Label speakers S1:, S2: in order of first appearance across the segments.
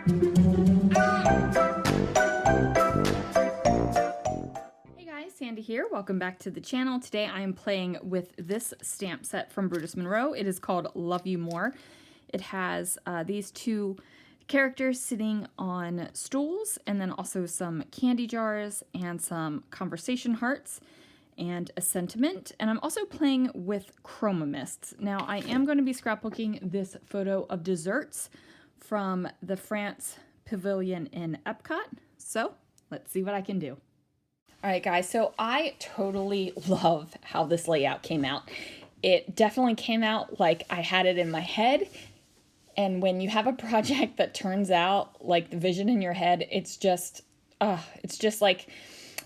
S1: Hey guys, Sandy here. Welcome back to the channel. Today I am playing with this stamp set from Brutus Monroe. It is called Love You More. It has these two characters sitting on stools, and then also some candy jars and some conversation hearts and a sentiment. And I'm also playing with Chroma Mists. Now I am going to be scrapbooking this photo of desserts from the France Pavilion in Epcot. So let's see what I can do. All right, guys, so I totally love how this layout came out. It definitely came out like I had it in my head. And when you have a project that turns out like the vision in your head, it's just like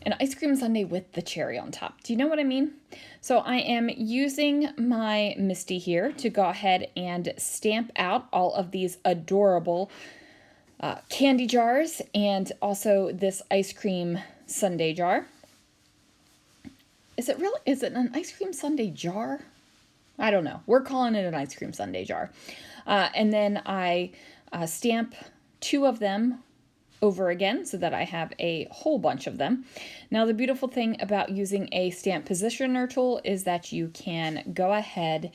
S1: an ice cream sundae with the cherry on top. Do you know what I mean? So I am using my Misty here to go ahead and stamp out all of these adorable candy jars and also this ice cream sundae jar. Is it an ice cream sundae jar? I don't know. We're calling it an ice cream sundae jar. And then I stamp two of them over again so that I have a whole bunch of them. Now the beautiful thing about using a stamp positioner tool is that you can go ahead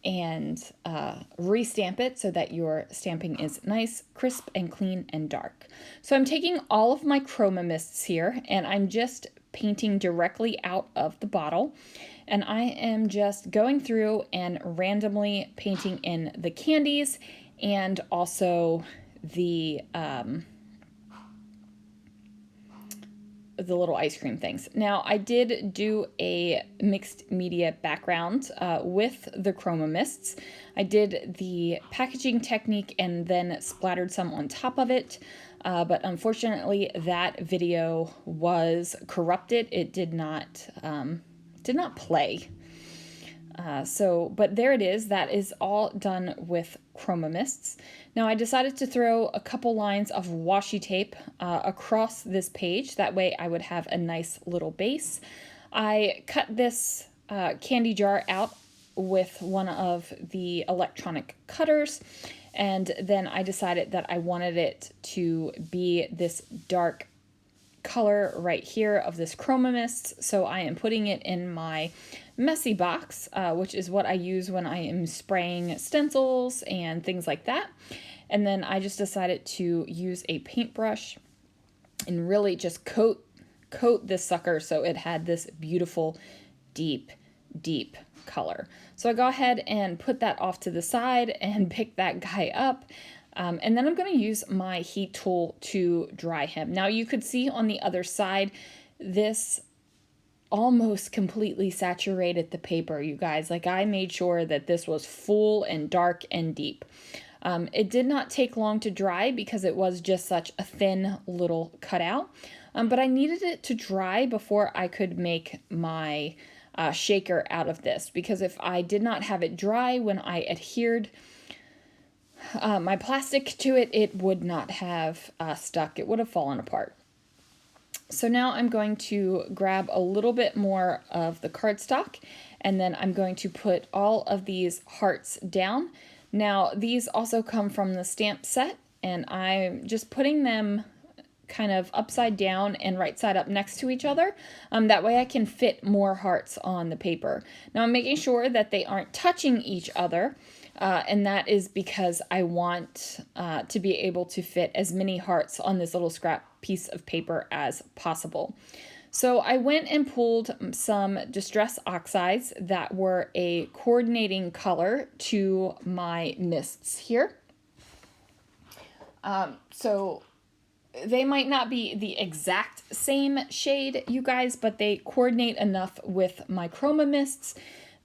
S1: and restamp it so that your stamping is nice, crisp, and clean and dark. So I'm taking all of my Chroma Mists here and I'm just painting directly out of the bottle. And I am just going through and randomly painting in the candies and also the little ice cream things. Now, I did do a mixed media background with the Chroma Mists. I did the packaging technique and then splattered some on top of it. But unfortunately, that video was corrupted. It did not play. But there it is. That is all done with Chroma Mists. Now I decided to throw a couple lines of washi tape across this page. That way I would have a nice little base. I cut this candy jar out with one of the electronic cutters. And then I decided that I wanted it to be this dark color right here of this Chroma Mist. So I am putting it in my messy box, which is what I use when I am spraying stencils and things like that. And then I just decided to use a paintbrush and really just coat this sucker so it had this beautiful, deep color. So I go ahead and put that off to the side and pick that guy up. And then I'm going to use my heat tool to dry him. Now you could see on the other side, this almost completely saturated the paper, you guys. Like I made sure that this was full and dark and deep. It did not take long to dry because it was just such a thin little cutout. But I needed it to dry before I could make my shaker out of this, because if I did not have it dry when I adhered my plastic to it, it would not have stuck. It would have fallen apart. So now I'm going to grab a little bit more of the cardstock, and then I'm going to put all of these hearts down. Now these also come from the stamp set, and I'm just putting them kind of upside down and right side up next to each other. That way I can fit more hearts on the paper. Now I'm making sure that they aren't touching each other. And that is because I want to be able to fit as many hearts on this little scrap piece of paper as possible. So I went and pulled some Distress Oxides that were a coordinating color to my mists here. So they might not be the exact same shade, you guys, but they coordinate enough with my Chroma Mists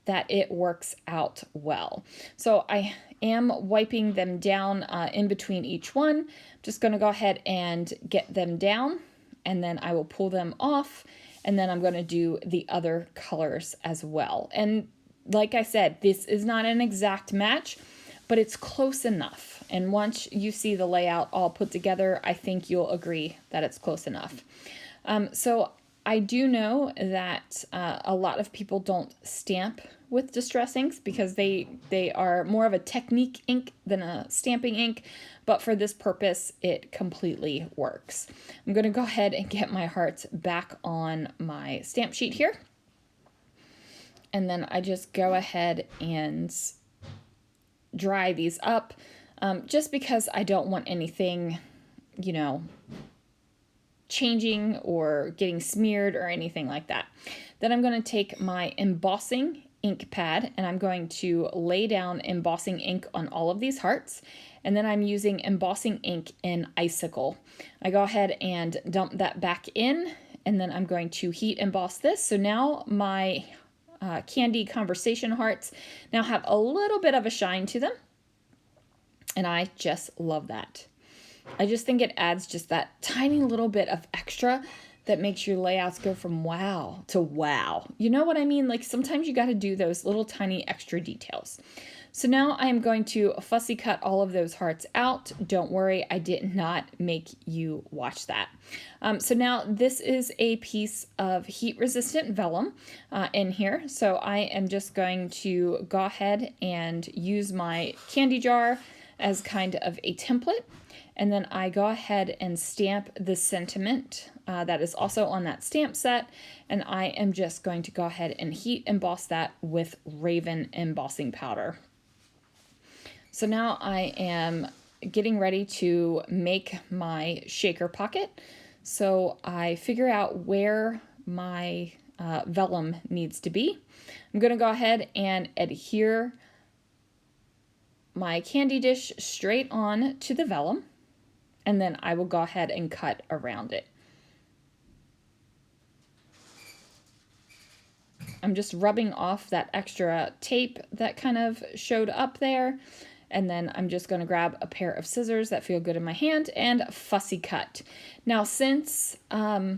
S1: that it works out well. So I am wiping them down in between each one. Just going to go ahead and get them down, and then I will pull them off, and then I'm going to do the other colors as well. And like I said, this is not an exact match, but it's close enough. And once you see the layout all put together, I think you'll agree that it's close enough. So I do know that a lot of people don't stamp with distress inks because they are more of a technique ink than a stamping ink, but for this purpose, it completely works. I'm going to go ahead and get my hearts back on my stamp sheet here. And then I just go ahead and dry these up, just because I don't want anything, you know, changing or getting smeared or anything like that. Then I'm going to take my embossing ink pad and I'm going to lay down embossing ink on all of these hearts. And then I'm using embossing ink in Icicle. I go ahead and dump that back in, and then I'm going to heat emboss this. So now my candy conversation hearts now have a little bit of a shine to them, and I just love that. I just think it adds just that tiny little bit of extra that makes your layouts go from wow to wow. You know what I mean? Like sometimes you got to do those little tiny extra details. So now I am going to fussy cut all of those hearts out. Don't worry, I did not make you watch that. So now this is a piece of heat resistant vellum in here. So I am just going to go ahead and use my candy jar as kind of a template. And then I go ahead and stamp the sentiment that is also on that stamp set. And I am just going to go ahead and heat emboss that with Raven embossing powder. So now I am getting ready to make my shaker pocket. So I figure out where my vellum needs to be. I'm going to go ahead and adhere my candy dish straight on to the vellum, and then I will go ahead and cut around it. I'm just rubbing off that extra tape that kind of showed up there. And then I'm just going to grab a pair of scissors that feel good in my hand and fussy cut. Now, since I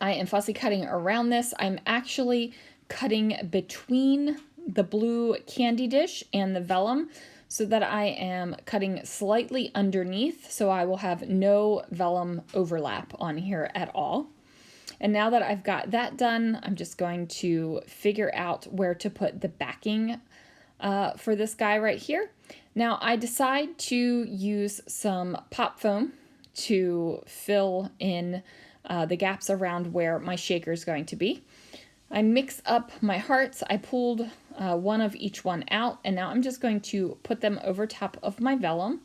S1: am fussy cutting around this, I'm actually cutting between the blue candy dish and the vellum so that I am cutting slightly underneath, so I will have no vellum overlap on here at all. And now that I've got that done, I'm just going to figure out where to put the backing for this guy right here. Now I decide to use some pop foam to fill in the gaps around where my shaker is going to be. I mix up my hearts. I pulled one of each one out, and now I'm just going to put them over top of my vellum.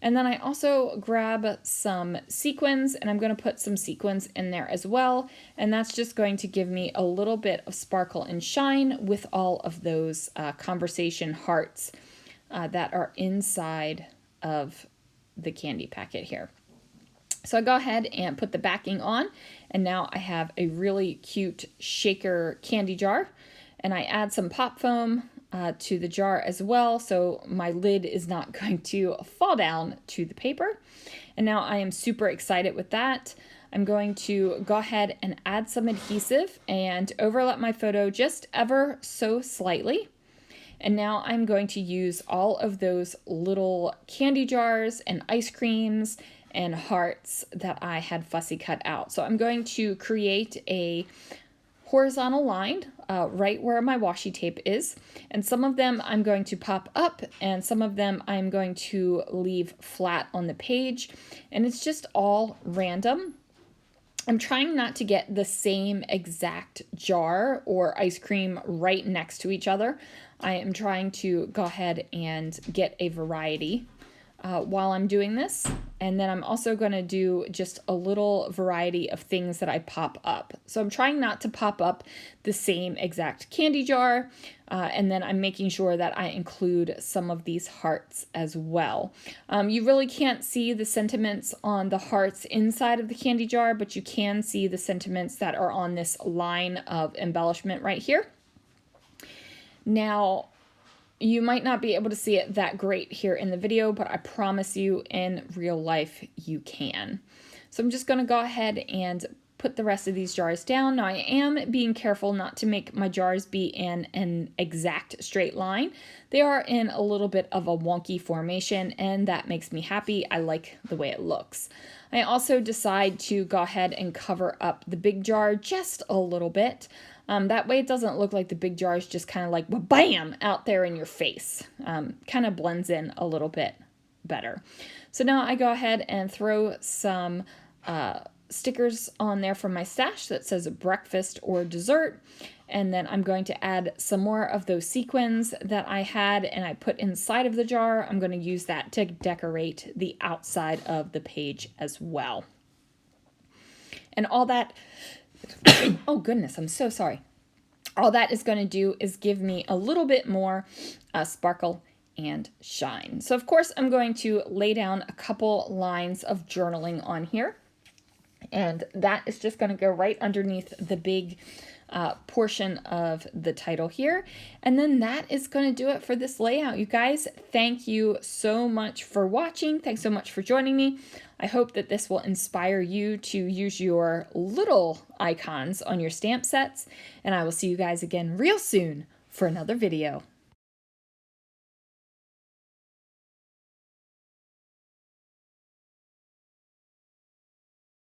S1: And then I also grab some sequins, and I'm going to put some sequins in there as well. And that's just going to give me a little bit of sparkle and shine with all of those conversation hearts that are inside of the candy packet here. So I go ahead and put the backing on, and now I have a really cute shaker candy jar. And I add some pop foam to the jar as well, so my lid is not going to fall down to the paper. And now I am super excited with that. I'm going to go ahead and add some adhesive and overlap my photo just ever so slightly. And now I'm going to use all of those little candy jars and ice creams and hearts that I had fussy cut out. So I'm going to create a horizontal line right where my washi tape is, and some of them I'm going to pop up and some of them I'm going to leave flat on the page, and it's just all random. I'm trying not to get the same exact jar or ice cream right next to each other. I am trying to go ahead and get a variety while I'm doing this. And then I'm also going to do just a little variety of things that I pop up. So I'm trying not to pop up the same exact candy jar. And then I'm making sure that I include some of these hearts as well. You really can't see the sentiments on the hearts inside of the candy jar, but you can see the sentiments that are on this line of embellishment right here. Now, you might not be able to see it that great here in the video, but I promise you in real life you can. So I'm just going to go ahead and put the rest of these jars down. Now I am being careful not to make my jars be in an exact straight line. They are in a little bit of a wonky formation, and that makes me happy. I like the way it looks. I also decide to go ahead and cover up the big jar just a little bit. That way it doesn't look like the big jar is just kind of like bam out there in your face. Kind of blends in a little bit better. So now I go ahead and throw some stickers on there from my stash that says breakfast or dessert. And then I'm going to add some more of those sequins that I had and I put inside of the jar. I'm going to use that to decorate the outside of the page as well. And all that, oh goodness, I'm so sorry. All that is going to do is give me a little bit more sparkle and shine. So of course I'm going to lay down a couple lines of journaling on here. And that is just going to go right underneath the big portion of the title here. And then that is going to do it for this layout. You guys, thank you so much for watching. Thanks so much for joining me. I hope that this will inspire you to use your little icons on your stamp sets. And I will see you guys again real soon for another video.